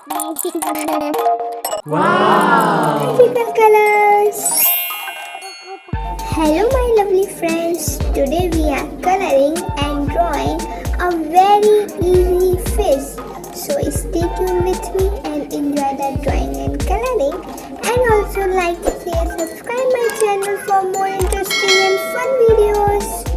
Wow! Magical colors! Hello my lovely friends. Today we are coloring and drawing a very easy fish. So stay tuned with me and enjoy the drawing and coloring. And also like, share, subscribe my channel for more interesting and fun videos.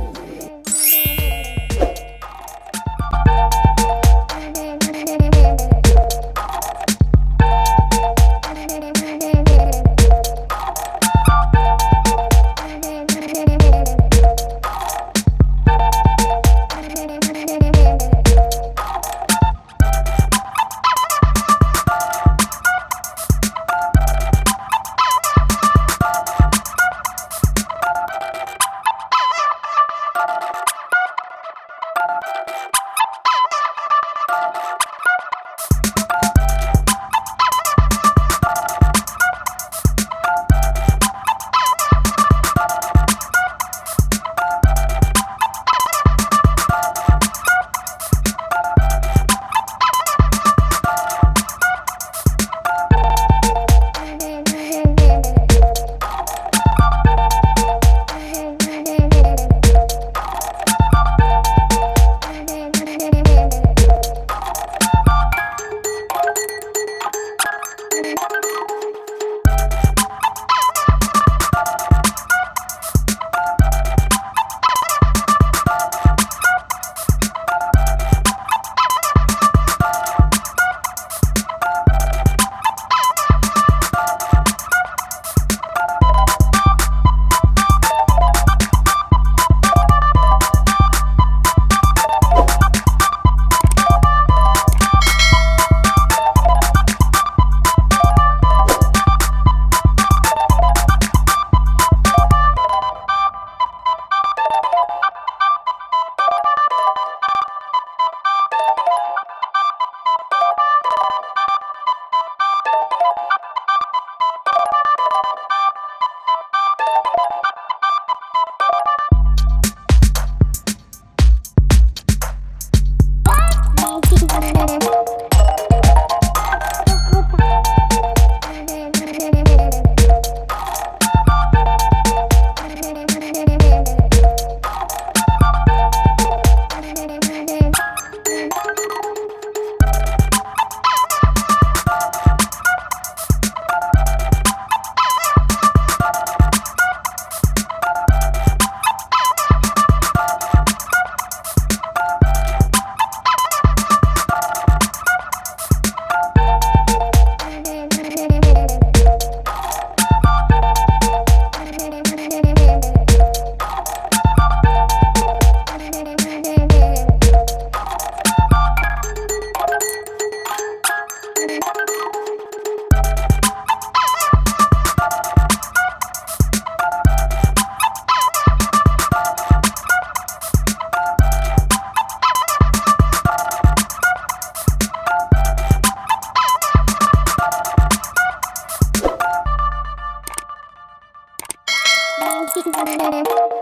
Wow!